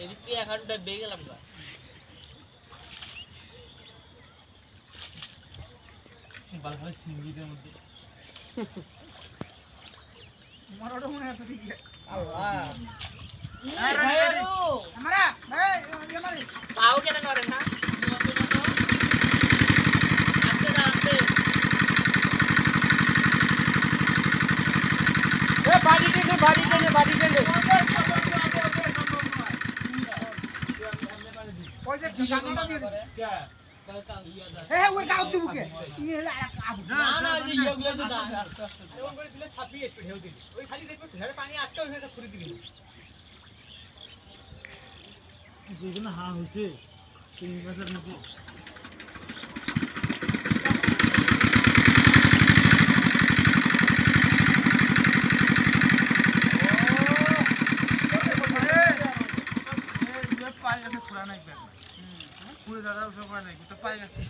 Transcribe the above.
এদিকে এখানটা বেয়ে গেলাম না বালভাই সিঙ্গিদের মধ্যে মরড় মনে এত ঠিক আল্লাহ আমরা এই আমারে পাও কেন নরে না আস্তে আস্তে এ বাড়ি টেনে ওই যে গামলাটা দিয়ে দে কে ওই গাও দিবুকে তুমি হলে আর আবু না না যে ইয়োগুলো তো না এমন করে দিলে 26 স্পিড হেউ দিবি ওই খালি দেখবে ঘরে পানি আটটা হয়ে গেছে পুরি দিবি যেগুলো হা হইছে তিন বছর মতো পায়ে গেছে পুরা নাই পুরো দাদা সব নাই তো পায়ে গেছে